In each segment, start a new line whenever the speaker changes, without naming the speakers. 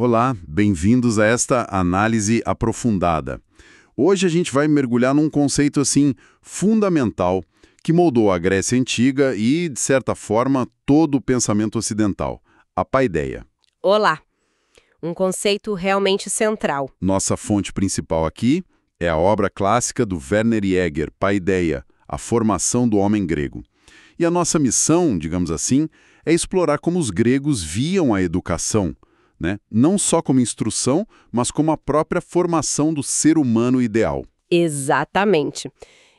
Olá, bem-vindos a esta análise aprofundada. Hoje a gente vai mergulhar num conceito assim fundamental que moldou a Grécia Antiga e, de certa forma, todo o pensamento ocidental, a paideia.
Olá! Um conceito realmente central.
Nossa fonte principal aqui é a obra clássica do Werner Jäger, Paideia, a formação do homem grego. E a nossa missão, digamos assim, é explorar como os gregos viam a educação, né? Não só como instrução, mas como a própria formação do ser humano ideal.
Exatamente.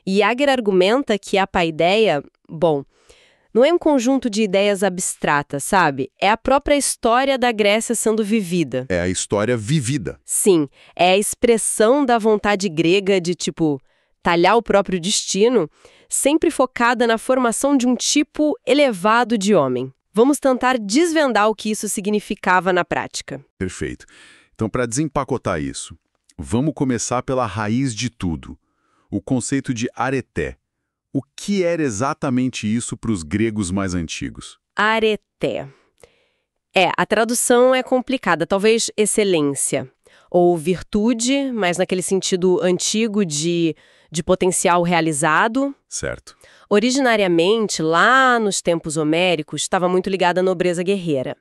Jäger argumenta que a paideia, não é um conjunto de ideias abstratas, sabe? É a própria história da Grécia sendo vivida.
É a história vivida.
Sim, é a expressão da vontade grega de, talhar o próprio destino, sempre focada na formação de um tipo elevado de homem. Vamos tentar desvendar o que isso significava na prática.
Perfeito. Então, para desempacotar isso, vamos começar pela raiz de tudo, o conceito de areté. O que era exatamente isso para os gregos mais antigos?
Areté. A tradução é complicada, talvez excelência, ou virtude, mas naquele sentido antigo de potencial realizado.
Certo.
Originariamente, lá nos tempos homéricos, estava muito ligada à nobreza guerreira.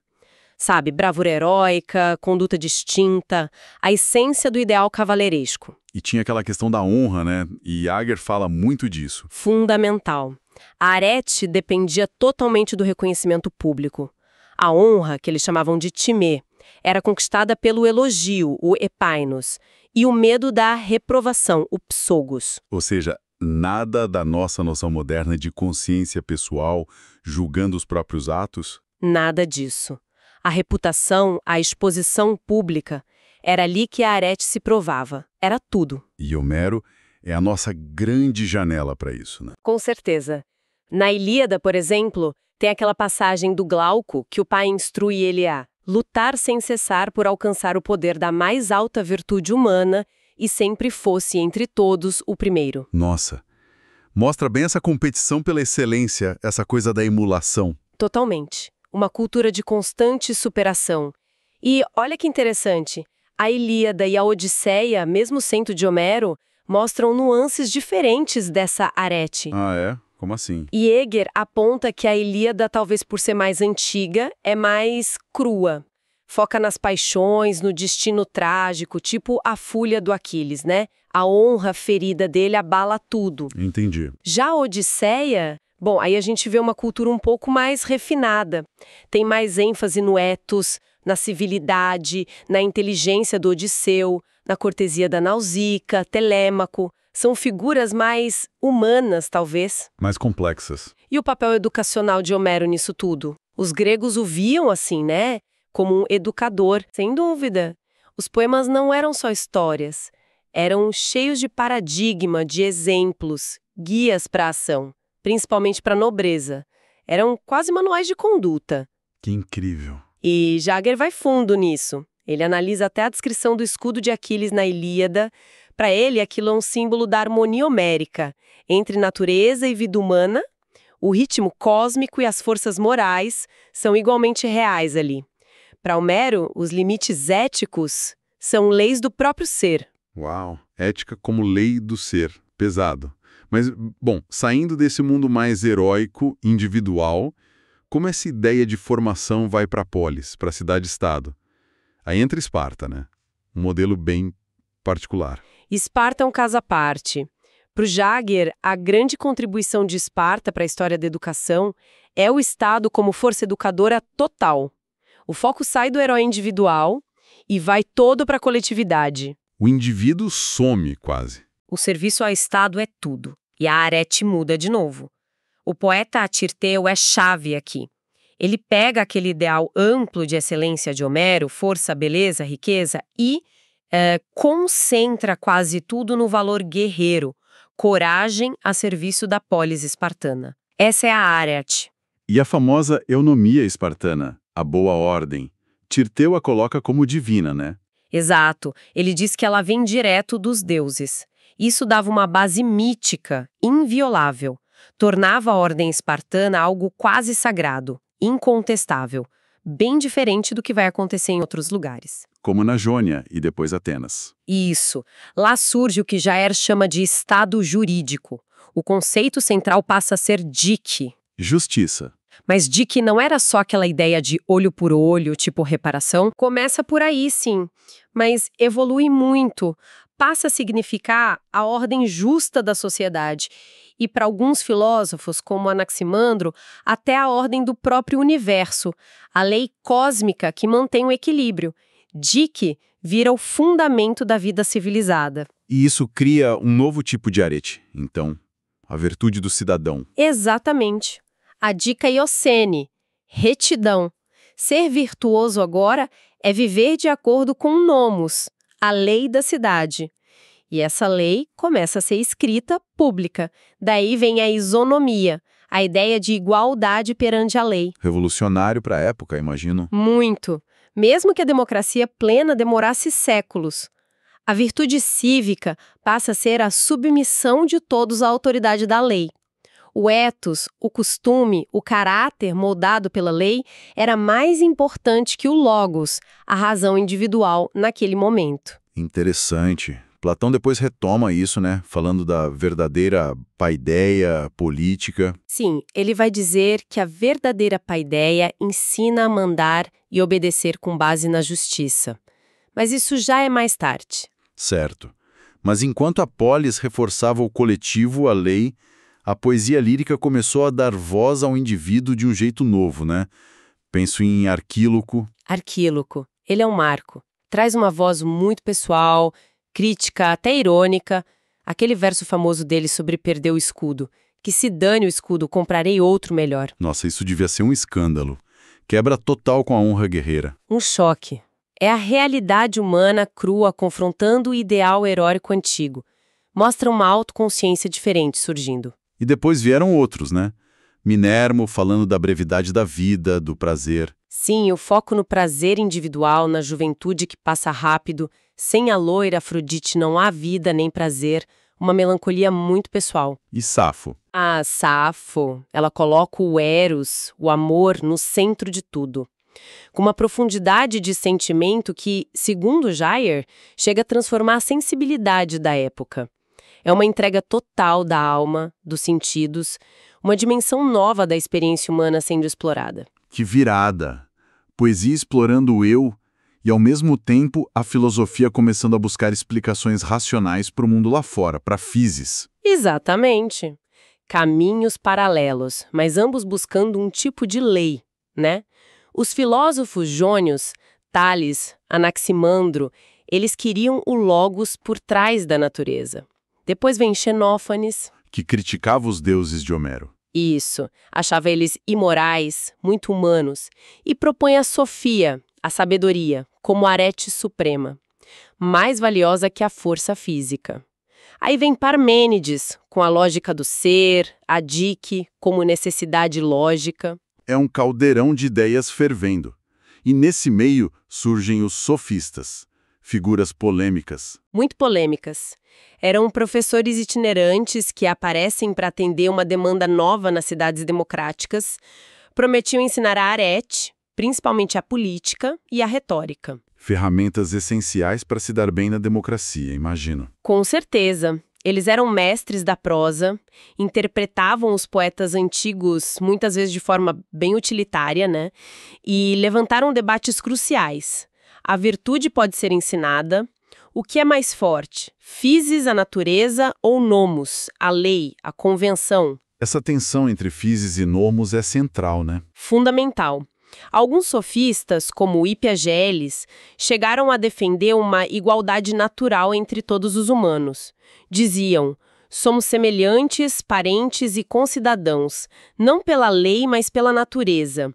Sabe, bravura heróica, conduta distinta, a essência do ideal cavaleiresco.
E tinha aquela questão da honra, né? E Jäger fala muito disso.
Fundamental. A arete dependia totalmente do reconhecimento público. A honra, que eles chamavam de timê, era conquistada pelo elogio, o epainos, e o medo da reprovação, o psogos.
Ou seja, nada da nossa noção moderna de consciência pessoal, julgando os próprios atos?
Nada disso. A reputação, a exposição pública, era ali que a arete se provava. Era tudo.
E Homero é a nossa grande janela para isso, né?
Com certeza. Na Ilíada, por exemplo, tem aquela passagem do Glauco que o pai instrui ele a lutar sem cessar por alcançar o poder da mais alta virtude humana e sempre fosse entre todos o primeiro.
Nossa, mostra bem essa competição pela excelência, essa coisa da emulação.
Totalmente. Uma cultura de constante superação. E olha que interessante, a Ilíada e a Odisseia, mesmo sendo de Homero, mostram nuances diferentes dessa arete.
Ah, é? Como assim?
Jäger aponta que a Ilíada, talvez por ser mais antiga, é mais crua. Foca nas paixões, no destino trágico, tipo a Fúlia do Aquiles, né? A honra ferida dele abala tudo.
Entendi.
Já a Odisseia, aí a gente vê uma cultura um pouco mais refinada. Tem mais ênfase no ethos, na civilidade, na inteligência do Odisseu, na cortesia da Nausicaa, Telêmaco. São figuras mais humanas, talvez.
Mais complexas.
E o papel educacional de Homero nisso tudo? Os gregos o viam assim, né? Como um educador, sem dúvida. Os poemas não eram só histórias. Eram cheios de paradigma, de exemplos, guias para a ação, principalmente para a nobreza. Eram quase manuais de conduta.
Que incrível.
E Jäger vai fundo nisso. Ele analisa até a descrição do escudo de Aquiles na Ilíada. Para ele, aquilo é um símbolo da harmonia homérica entre natureza e vida humana. O ritmo cósmico e as forças morais são igualmente reais ali. Para Homero, os limites éticos são leis do próprio ser.
Uau, ética como lei do ser. Pesado. Mas, saindo desse mundo mais heróico, individual, como essa ideia de formação vai para a polis, para a cidade-estado? Aí entra Esparta, né? Um modelo bem particular.
Esparta é um caso à parte. Para o Jäger, a grande contribuição de Esparta para a história da educação é o Estado como força educadora total. O foco sai do herói individual e vai todo para a coletividade.
O indivíduo some, quase.
O serviço ao Estado é tudo. E a arete muda de novo. O poeta Tirteu é chave aqui. Ele pega aquele ideal amplo de excelência de Homero, força, beleza, riqueza, e concentra quase tudo no valor guerreiro, coragem a serviço da polis espartana. Essa é a arete.
E a famosa eunomia espartana, a boa ordem. Tirteu a coloca como divina, né?
Exato. Ele diz que ela vem direto dos deuses. Isso dava uma base mítica, inviolável. Tornava a ordem espartana algo quase sagrado, incontestável. bem diferente do que vai acontecer em outros lugares.
Como na Jônia e depois Atenas.
Isso. Lá surge o que Jair chama de Estado jurídico. O conceito central passa a ser dike.
Justiça.
Mas dike não era só aquela ideia de olho por olho, tipo reparação. Começa por aí, sim, mas evolui muito. Passa a significar a ordem justa da sociedade. E para alguns filósofos, como Anaximandro, até a ordem do próprio universo, a lei cósmica que mantém o equilíbrio. Dike vira o fundamento da vida civilizada.
E isso cria um novo tipo de arete, então, a virtude do cidadão.
Exatamente. A dica Iocene, retidão. Ser virtuoso agora é viver de acordo com o nomos, a lei da cidade. E essa lei começa a ser escrita pública. Daí vem a isonomia, a ideia de igualdade perante a lei.
Revolucionário para a época, imagino.
Muito. Mesmo que a democracia plena demorasse séculos. A virtude cívica passa a ser a submissão de todos à autoridade da lei. O ethos, o costume, o caráter moldado pela lei era mais importante que o logos, a razão individual naquele momento.
Interessante. Platão depois retoma isso, né? Falando da verdadeira paideia política.
Sim, ele vai dizer que a verdadeira paideia ensina a mandar e obedecer com base na justiça. Mas isso já é mais tarde.
Certo. Mas enquanto a polis reforçava o coletivo, a lei, a poesia lírica começou a dar voz ao indivíduo de um jeito novo, né? Penso em Arquíloco.
Arquíloco, ele é um marco. Traz uma voz muito pessoal, crítica, até irônica. Aquele verso famoso dele sobre perder o escudo. Que se dane o escudo, comprarei outro melhor.
Nossa, isso devia ser um escândalo. Quebra total com a honra guerreira.
Um choque. É a realidade humana crua confrontando o ideal heróico antigo. Mostra uma autoconsciência diferente surgindo.
E depois vieram outros, né? Minermo falando da brevidade da vida, do prazer.
Sim, o foco no prazer individual, na juventude que passa rápido. Sem a loira Afrodite não há vida nem prazer. Uma melancolia muito pessoal.
E Safo.
A Safo, ela coloca o eros, o amor, no centro de tudo. Com uma profundidade de sentimento que, segundo Jair, chega a transformar a sensibilidade da época. É uma entrega total da alma, dos sentidos, uma dimensão nova da experiência humana sendo explorada.
Que virada! Poesia explorando o eu e, ao mesmo tempo, a filosofia começando a buscar explicações racionais para o mundo lá fora, para a physis.
Exatamente. Caminhos paralelos, mas ambos buscando um tipo de lei, né? Os filósofos jônios, Tales, Anaximandro, eles queriam o logos por trás da natureza. Depois vem Xenófanes.
Que criticava os deuses de Homero.
Isso, achava eles imorais, muito humanos, e propõe a sofia, a sabedoria, como arete suprema, mais valiosa que a força física. Aí vem Parmênides, com a lógica do ser, a dique, como necessidade lógica.
É um caldeirão de ideias fervendo. E nesse meio surgem os sofistas, figuras polêmicas.
Muito polêmicas. Eram professores itinerantes que aparecem para atender uma demanda nova nas cidades democráticas, prometiam ensinar a arete, principalmente a política e a retórica.
Ferramentas essenciais para se dar bem na democracia, imagino.
Com certeza. Eles eram mestres da prosa, interpretavam os poetas antigos, muitas vezes de forma bem utilitária, né? E levantaram debates cruciais. A virtude pode ser ensinada. O que é mais forte? Physis, a natureza, ou nomos, a lei, a convenção?
Essa tensão entre physis e nomos é central, né?
Fundamental. Alguns sofistas, como Hippiageles, chegaram a defender uma igualdade natural entre todos os humanos. Diziam, somos semelhantes, parentes e concidadãos, não pela lei, mas pela natureza.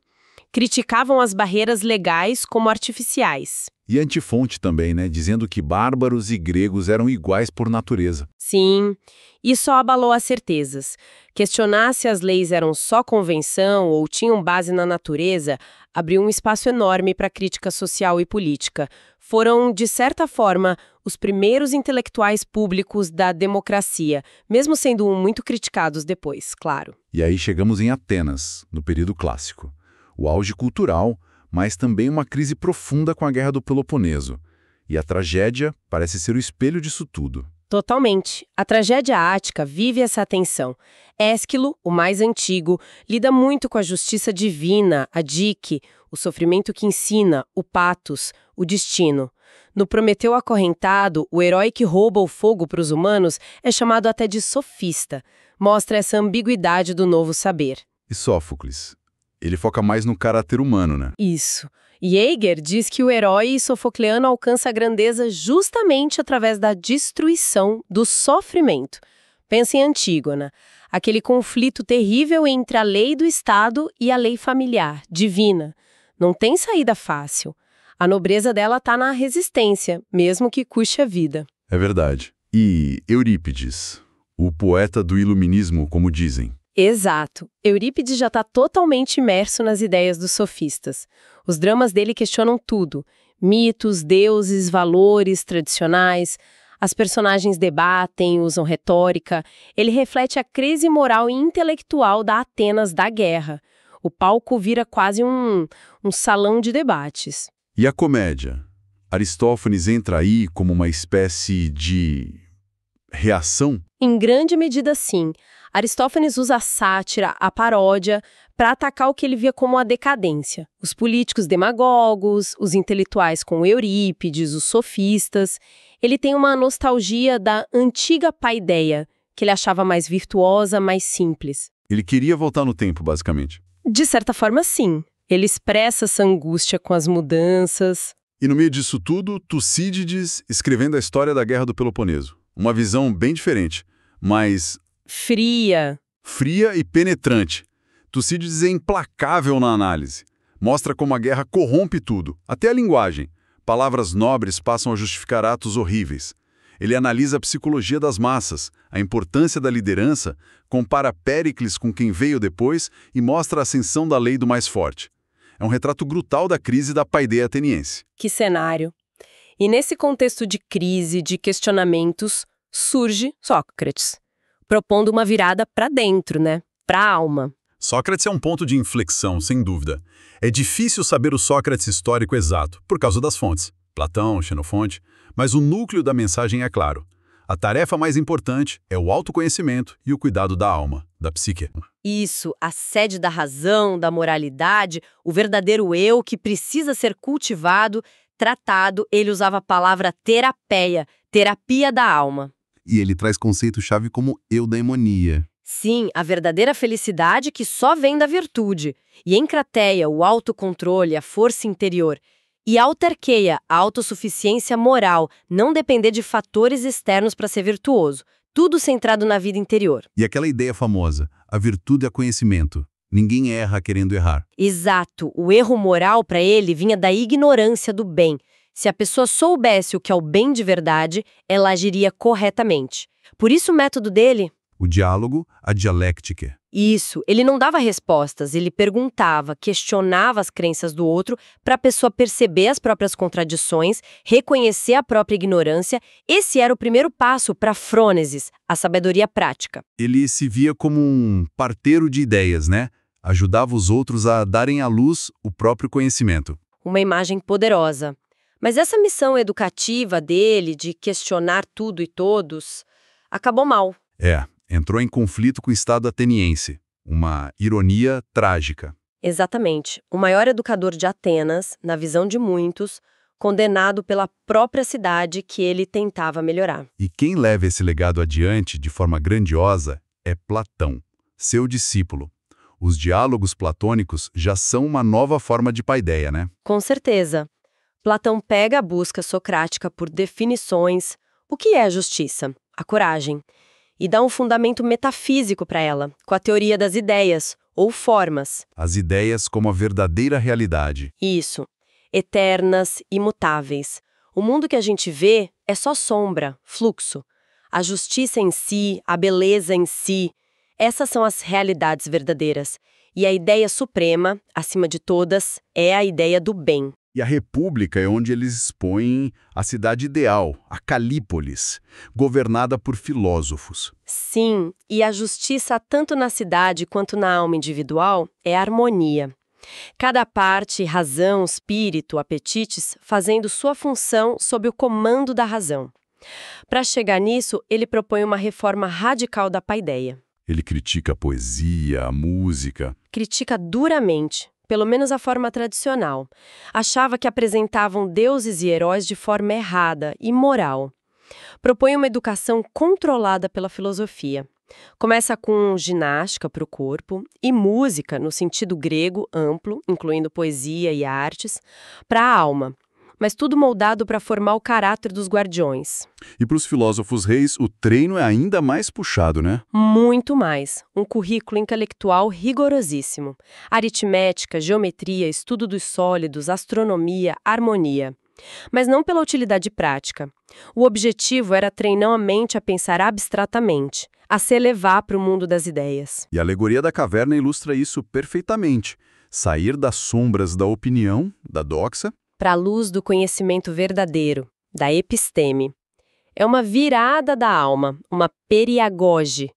Criticavam as barreiras legais como artificiais.
E Antifonte também, né? Dizendo que bárbaros e gregos eram iguais por natureza.
Sim, isso abalou as certezas. Questionar se as leis eram só convenção ou tinham base na natureza abriu um espaço enorme para crítica social e política. Foram, de certa forma, os primeiros intelectuais públicos da democracia, mesmo sendo muito criticados depois, claro.
E aí chegamos em Atenas, no período clássico. O auge cultural, mas também uma crise profunda com a Guerra do Peloponeso. E a tragédia parece ser o espelho disso tudo.
Totalmente. A tragédia ática vive essa tensão. Ésquilo, o mais antigo, lida muito com a justiça divina, a dike, o sofrimento que ensina, o patos, o destino. No Prometeu Acorrentado, o herói que rouba o fogo para os humanos é chamado até de sofista. Mostra essa ambiguidade do novo saber.
E Sófocles? Ele foca mais no caráter humano, né?
Isso. Jaeger diz que o herói sofocleano alcança a grandeza justamente através da destruição, do sofrimento. Pensa em Antígona, aquele conflito terrível entre a lei do Estado e a lei familiar, divina. Não tem saída fácil. A nobreza dela está na resistência, mesmo que custe a vida.
É verdade. E Eurípides, o poeta do iluminismo, como dizem.
Exato. Eurípides já está totalmente imerso nas ideias dos sofistas. Os dramas dele questionam tudo. Mitos, deuses, valores tradicionais. As personagens debatem, usam retórica. Ele reflete a crise moral e intelectual da Atenas da guerra. O palco vira quase um salão de debates.
E a comédia? Aristófanes entra aí como uma espécie de reação?
Em grande medida, sim. Aristófanes usa a sátira, a paródia, para atacar o que ele via como a decadência. Os políticos demagogos, os intelectuais com Eurípides, os sofistas. Ele tem uma nostalgia da antiga paideia, que ele achava mais virtuosa, mais simples.
Ele queria voltar no tempo, basicamente.
De certa forma, sim. Ele expressa essa angústia com as mudanças.
E no meio disso tudo, Tucídides escrevendo a história da Guerra do Peloponeso. Uma visão bem diferente, mas
fria
e penetrante. Tucídides é implacável na análise. Mostra como a guerra corrompe tudo, até a linguagem. Palavras nobres passam a justificar atos horríveis. Ele analisa a psicologia das massas, a importância da liderança, compara Péricles com quem veio depois e mostra a ascensão da lei do mais forte. É um retrato brutal da crise da paideia ateniense.
Que cenário! E nesse contexto de crise, de questionamentos, surge Sócrates, propondo uma virada para dentro, né? Para a alma.
Sócrates é um ponto de inflexão, sem dúvida. É difícil saber o Sócrates histórico exato, por causa das fontes, Platão, Xenofonte, mas o núcleo da mensagem é claro. A tarefa mais importante é o autoconhecimento e o cuidado da alma, da psique.
Isso, a sede da razão, da moralidade, o verdadeiro eu que precisa ser cultivado, tratado. Ele usava a palavra terapeia, terapia da alma.
E ele traz conceito-chave como eudaimonia.
Sim, a verdadeira felicidade que só vem da virtude. E encrateia, o autocontrole, a força interior. E autarqueia, a autossuficiência moral, não depender de fatores externos para ser virtuoso. Tudo centrado na vida interior.
E aquela ideia famosa, a virtude é conhecimento. Ninguém erra querendo errar.
Exato. O erro moral para ele vinha da ignorância do bem. Se a pessoa soubesse o que é o bem de verdade, ela agiria corretamente. Por isso o método dele...
O diálogo, a dialéctica.
Isso. Ele não dava respostas, ele perguntava, questionava as crenças do outro para a pessoa perceber as próprias contradições, reconhecer a própria ignorância. Esse era o primeiro passo para a frônesis, a sabedoria prática.
Ele se via como um parteiro de ideias, né? Ajudava os outros a darem à luz o próprio conhecimento.
Uma imagem poderosa. Mas essa missão educativa dele, de questionar tudo e todos, acabou mal.
Entrou em conflito com o Estado ateniense. Uma ironia trágica.
Exatamente. O maior educador de Atenas, na visão de muitos, condenado pela própria cidade que ele tentava melhorar.
E quem leva esse legado adiante de forma grandiosa é Platão, seu discípulo. Os diálogos platônicos já são uma nova forma de paideia, né?
Com certeza. Platão pega a busca socrática por definições, o que é a justiça, a coragem, e dá um fundamento metafísico para ela, com a teoria das ideias, ou formas.
As ideias como a verdadeira realidade.
Isso. Eternas, imutáveis. O mundo que a gente vê é só sombra, fluxo. A justiça em si, a beleza em si, essas são as realidades verdadeiras. E a ideia suprema, acima de todas, é a ideia do bem.
E a República é onde eles expõem a cidade ideal, a Calípolis, governada por filósofos.
Sim, e a justiça, tanto na cidade quanto na alma individual, é a harmonia. Cada parte, razão, espírito, apetites, fazendo sua função sob o comando da razão. Para chegar nisso, ele propõe uma reforma radical da paideia.
Ele critica a poesia, a música.
Critica duramente, pelo menos a forma tradicional. Achava que apresentavam deuses e heróis de forma errada, imoral. Propõe uma educação controlada pela filosofia. Começa com ginástica para o corpo e música, no sentido grego amplo, incluindo poesia e artes, para a alma. Mas tudo moldado para formar o caráter dos guardiões.
E para os filósofos reis, o treino é ainda mais puxado, né?
Muito mais. Um currículo intelectual rigorosíssimo. Aritmética, geometria, estudo dos sólidos, astronomia, harmonia. Mas não pela utilidade prática. O objetivo era treinar a mente a pensar abstratamente, a se elevar para o mundo das ideias.
E a alegoria da caverna ilustra isso perfeitamente. Sair das sombras da opinião, da doxa,
Para a luz do conhecimento verdadeiro, da episteme. É uma virada da alma, uma periagoge,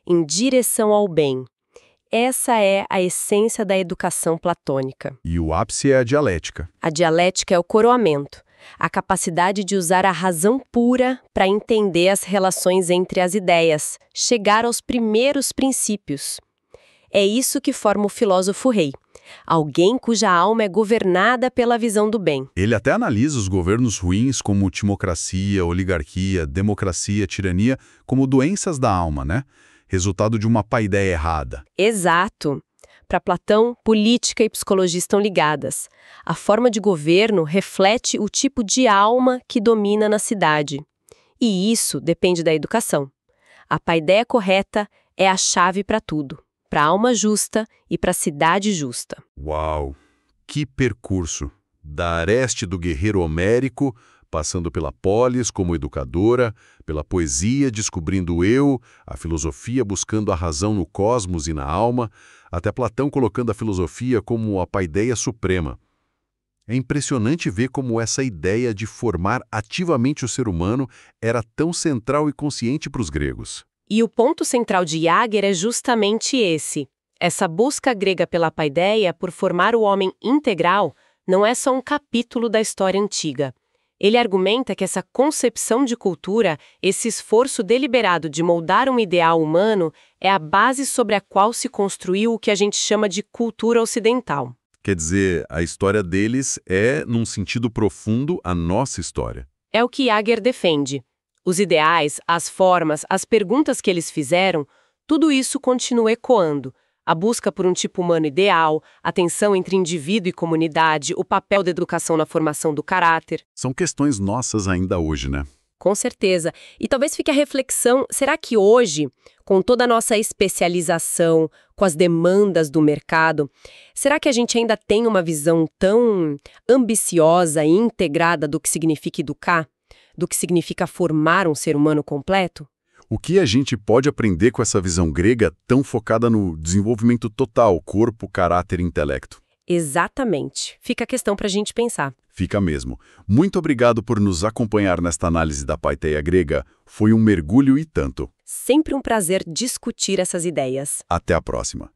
em direção ao bem. Essa é a essência da educação platônica.
e o ápice é a dialética.
A dialética é o coroamento, a capacidade de usar a razão pura para entender as relações entre as ideias, chegar aos primeiros princípios. É isso que forma o filósofo rei, alguém cuja alma é governada pela visão do bem.
Ele até analisa os governos ruins como timocracia, oligarquia, democracia, tirania, como doenças da alma, né? Resultado de uma paideia errada.
Exato. Para Platão, política e psicologia estão ligadas. A forma de governo reflete o tipo de alma que domina na cidade. E isso depende da educação. A paideia correta é a chave para tudo. Para a alma justa e para a cidade justa.
Uau! Que percurso! Da areste do guerreiro homérico, passando pela polis como educadora, pela poesia descobrindo o eu, a filosofia buscando a razão no cosmos e na alma, até Platão colocando a filosofia como a paideia suprema. É impressionante ver como essa ideia de formar ativamente o ser humano era tão central e consciente para os gregos.
E o ponto central de Jäger é justamente esse. Essa busca grega pela paideia por formar o homem integral não é só um capítulo da história antiga. Ele argumenta que essa concepção de cultura, esse esforço deliberado de moldar um ideal humano, é a base sobre a qual se construiu o que a gente chama de cultura ocidental.
Quer dizer, a história deles é, num sentido profundo, a nossa história.
É o que Jäger defende. Os ideais, as formas, as perguntas que eles fizeram, tudo isso continua ecoando. A busca por um tipo humano ideal, a tensão entre indivíduo e comunidade, o papel da educação na formação do caráter.
São questões nossas ainda hoje, né?
Com certeza. E talvez fique a reflexão, será que hoje, com toda a nossa especialização, com as demandas do mercado, será que a gente ainda tem uma visão tão ambiciosa e integrada do que significa educar? Do que significa formar um ser humano completo?
O que a gente pode aprender com essa visão grega tão focada no desenvolvimento total, corpo, caráter e intelecto?
Exatamente. Fica a questão para a gente pensar.
Fica mesmo. Muito obrigado por nos acompanhar nesta análise da paideia grega. Foi um mergulho e tanto.
Sempre um prazer discutir essas ideias.
Até a próxima.